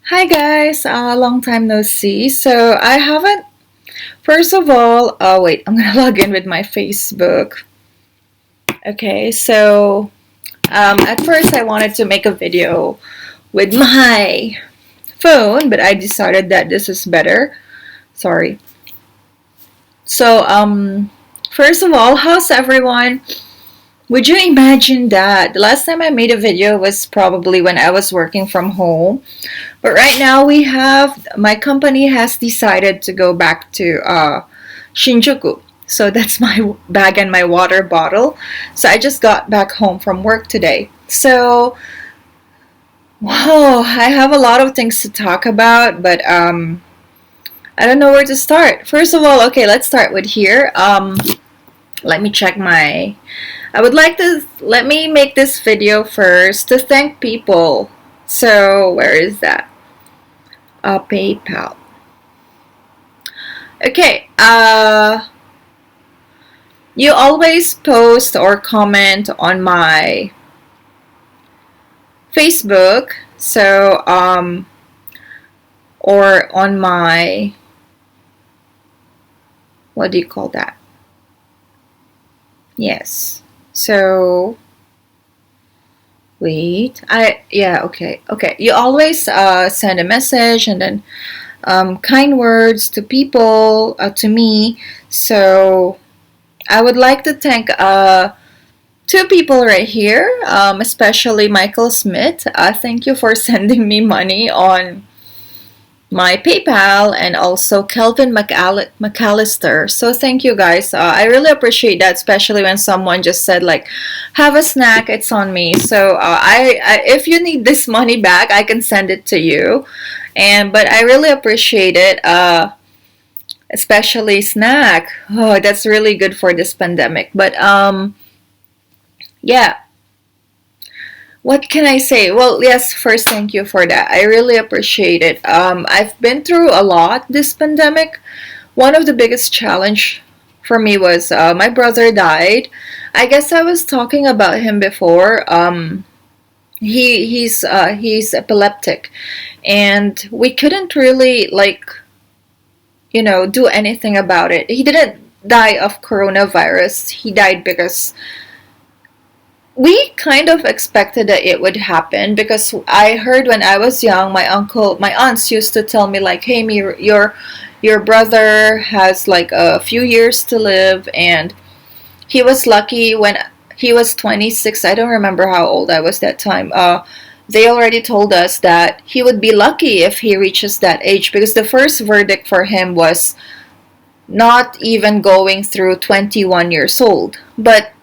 Hi guys, long time no see. So I haven't. First of all, wait, I'm gonna log in with my Facebook. Okay, so at first I wanted to make a video with my phone, but I decided that this is better. Sorry. So first of all, how's everyone? Would you imagine that the last time I made a video was probably when I was working from home? But right now my company has decided to go back to Shinjuku. So that's my bag and my water bottle. So I just got back home from work today. So, wow, I have a lot of things to talk about, but I don't know where to start. First of all, okay, let's start with here. Let me check my. I would like to let me make this video first to thank people. So where is that? PayPal. Okay. You always post or comment on my Facebook. So or on my, what do you call that? Yes. So wait, okay. You always send a message and then kind words to people, to me. So I would like to thank two people right here, especially Michael Smith. Thank you for sending me money on my PayPal, and also Kelvin McAllister. So thank you guys. I really appreciate that, especially when someone just said like, "Have a snack. It's on me." So if you need this money back, I can send it to you. But I really appreciate it. Especially snack. Oh, that's really good for this pandemic. But yeah. What can I say? Well, yes, first, thank you for that. I really appreciate it. I've been through a lot this pandemic. One of the biggest challenge for me was my brother died. I guess I was talking about him before. He's epileptic, and we couldn't really do anything about it. He didn't die of coronavirus. He died because we kind of expected that it would happen, because I heard when I was young, my aunts used to tell me like, "Hey, me, your brother has like a few years to live," and he was lucky when he was 26. I don't remember how old I was that time. They already told us that he would be lucky if he reaches that age, because the first verdict for him was not even going through 21 years old, but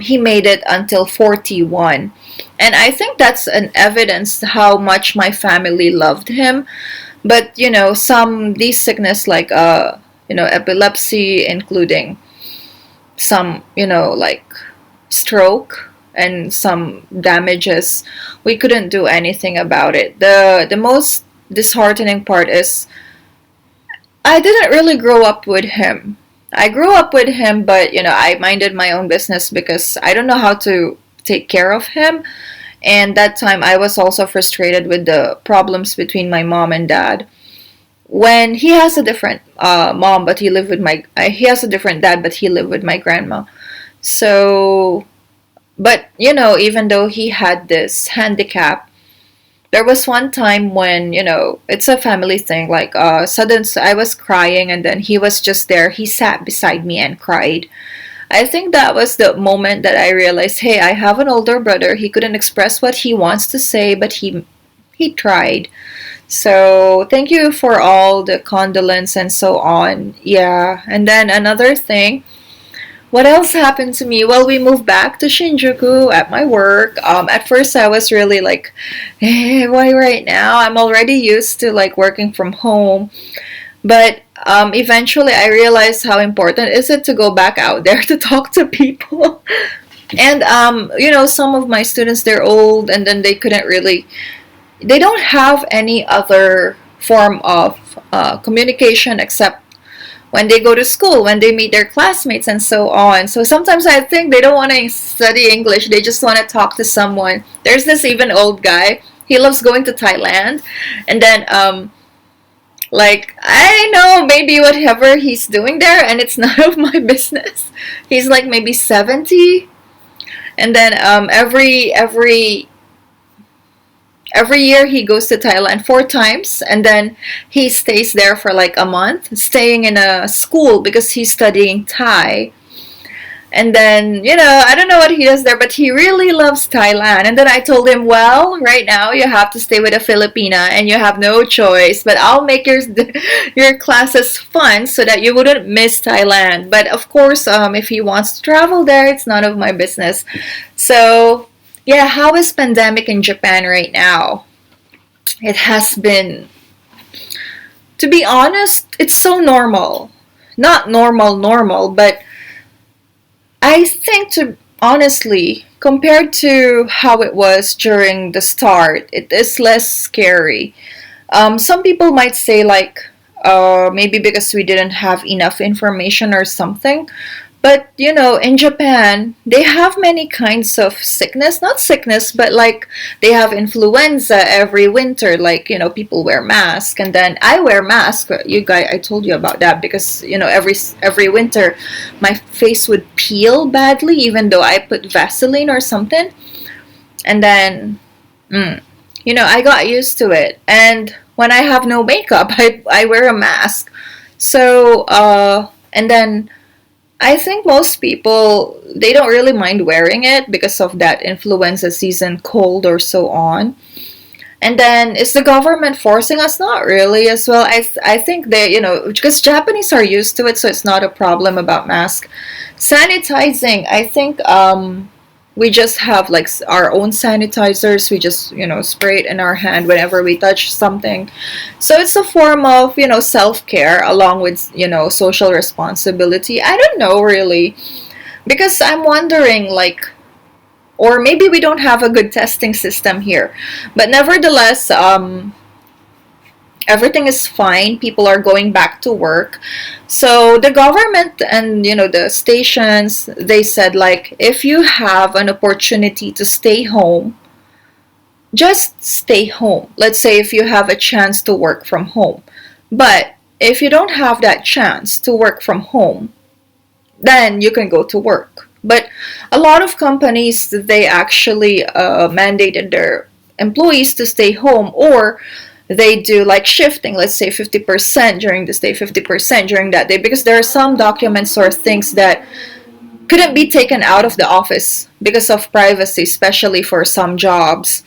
he made it until 41. And I think that's an evidence how much my family loved him. But these sickness like epilepsy, including some like stroke and some damages, we couldn't do anything about it. The most disheartening part is I didn't really grow up with him. I grew up with him, but I minded my own business because I don't know how to take care of him. And that time I was also frustrated with the problems between my mom and dad. When he has a different mom, but he has a different dad, but he lived with my grandma. So, but even though he had this handicap, there was one time when it's a family thing, like sudden I was crying, and then he was just there. He sat beside me and cried. I think that was the moment that I realized, hey, I have an older brother. He couldn't express what he wants to say, but he tried. So thank you for all the condolence and so on. Yeah. And then another thing, what else happened to me? Well, we moved back to Shinjuku at my work. At first, I was really like, why right now? I'm already used to like working from home. But eventually, I realized how important is it to go back out there to talk to people. And some of my students, they're old, and then they don't have any other form of communication except when they go to school, when they meet their classmates, and so on. So sometimes I think they don't want to study English. They just want to talk to someone. There's this even old guy. He loves going to Thailand. And then like, I know maybe whatever he's doing there, and it's none of my business. He's like maybe 70. And then every year he goes to Thailand 4 times, and then he stays there for like a month, staying in a school because he's studying Thai. And then, I don't know what he does there, but he really loves Thailand. And then I told him, well, right now you have to stay with a Filipina and you have no choice, but I'll make your classes fun so that you wouldn't miss Thailand. But of course, if he wants to travel there, it's none of my business. So, yeah, how is pandemic in Japan right now? It has been, to be honest, it's so normal. Not normal, but I think, to honestly, compared to how it was during the start, it is less scary. Some people might say like, maybe because we didn't have enough information or something. But in Japan, they have many kinds of sickness. Not sickness, but like they have influenza every winter. Like, people wear masks, and then I wear mask. You guys, I told you about that because every winter, my face would peel badly, even though I put Vaseline or something. And then, I got used to it. And when I have no makeup, I wear a mask. So, and then I think most people, they don't really mind wearing it because of that influenza season cold or so on. And then is the government forcing us? Not really as well. I think they, because Japanese are used to it, so it's not a problem about mask. Sanitizing, I think we just have like our own sanitizers. We just, spray it in our hand whenever we touch something. So it's a form of, self-care along with, social responsibility. I don't know really, because I'm wondering like, or maybe we don't have a good testing system here. But nevertheless, everything is fine. People are going back to work. So the government and the stations, they said like, if you have an opportunity to stay home, just stay home. Let's say if you have a chance to work from home. But if you don't have that chance to work from home, then you can go to work. But a lot of companies, they actually mandated their employees to stay home, or they do like shifting, let's say 50% during this day, 50% during that day, because there are some documents or things that couldn't be taken out of the office because of privacy, especially for some jobs.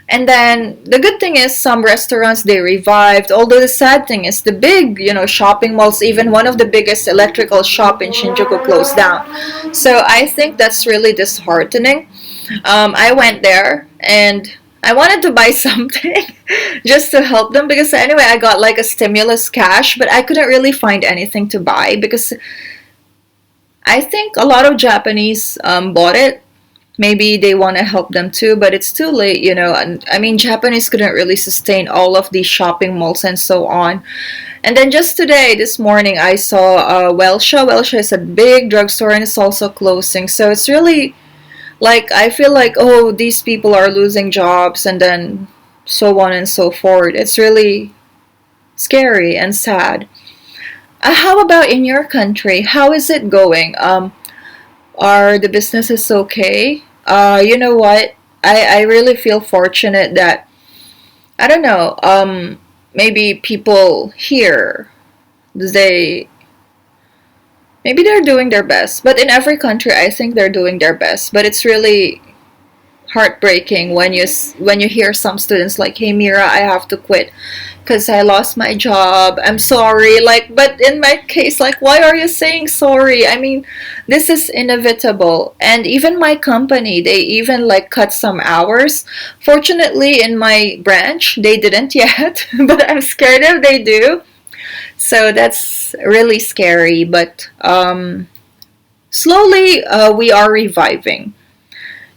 And then the good thing is some restaurants, they revived. Although the sad thing is the big, shopping malls, even one of the biggest electrical shop in Shinjuku closed down. So I think that's really disheartening. I went there and I wanted to buy something just to help them because anyway, I got like a stimulus cash, but I couldn't really find anything to buy because I think a lot of Japanese bought it. Maybe they want to help them too, but it's too late, And I mean, Japanese couldn't really sustain all of these shopping malls and so on. And then just today, this morning, I saw Welsha. Welsha is a big drugstore and it's also closing. So it's really like, I feel like, oh, these people are losing jobs and then so on and so forth. It's really scary and sad. How about in your country? How is it going? Are the businesses okay? You know what? I really feel fortunate that, I don't know, maybe people here, they, maybe they're doing their best. But in every country, I think they're doing their best. But it's really heartbreaking when you hear some students like, hey Mira, I have to quit because I lost my job, I'm sorry. Like, but in my case, like, why are you saying sorry? I mean, this is inevitable. And even my company, they even like cut some hours. Fortunately, in my branch, they didn't yet, but I'm scared if they do. So that's really scary. But slowly, we are reviving.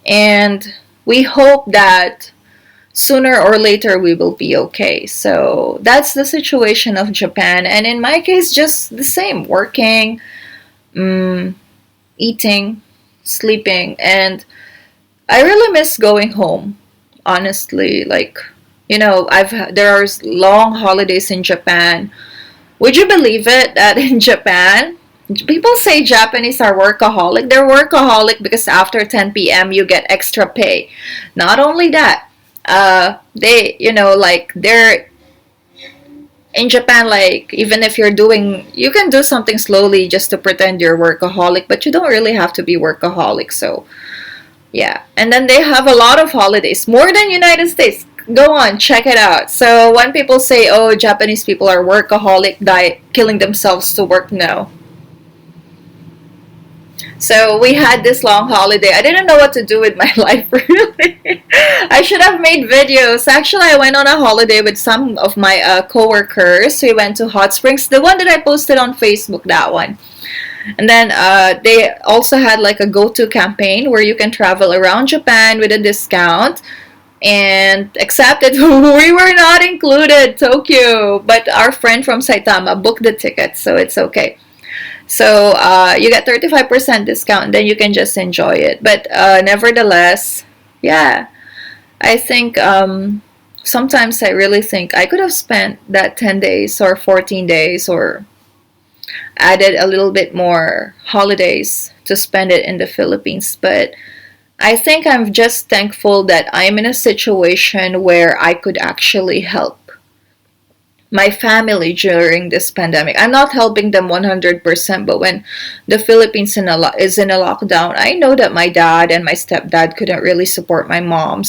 And we hope that sooner or later we will be okay. So that's the situation of Japan. And in my case, just the same, working, eating, sleeping. And I really miss going home. honestly. Like, there are long holidays in Japan. Would you believe it that in Japan, people say Japanese are workaholic? They're workaholic because after 10 p.m. you get extra pay. Not only that, they're in Japan, like, even if you can do something slowly just to pretend you're workaholic, but you don't really have to be workaholic. So, yeah. And then they have a lot of holidays, more than United States. Go on, check it out. So when people say, "Oh, Japanese people are workaholic, killing themselves to work," no. So we had this long holiday. I didn't know what to do with my life, really. I should have made videos. Actually, I went on a holiday with some of my coworkers. We went to Hot Springs, the one that I posted on Facebook, that one. And then they also had like a go-to campaign where you can travel around Japan with a discount. And except that we were not included, Tokyo. But our friend from Saitama booked the ticket, so it's okay. So you get 35% discount, and then you can just enjoy it. But nevertheless, yeah, I think sometimes I really think I could have spent that 10 days or 14 days or added a little bit more holidays to spend it in the Philippines. But I think I'm just thankful that I'm in a situation where I could actually help my family during this pandemic. I'm not helping them 100%, but when the Philippines is in a lockdown, I know that my dad and my stepdad couldn't really support my mom,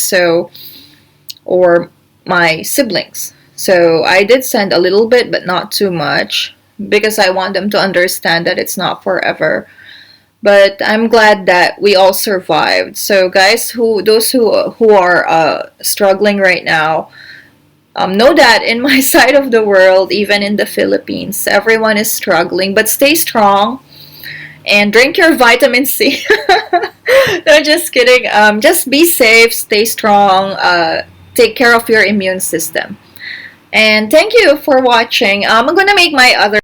or my siblings. So I did send a little bit, but not too much, because I want them to understand that it's not forever. But I'm glad that we all survived. So guys, those who are struggling right now, know that in my side of the world, even in the Philippines, everyone is struggling. But stay strong and drink your vitamin C. No, just kidding. Just be safe, stay strong, take care of your immune system. And thank you for watching. I'm gonna make my other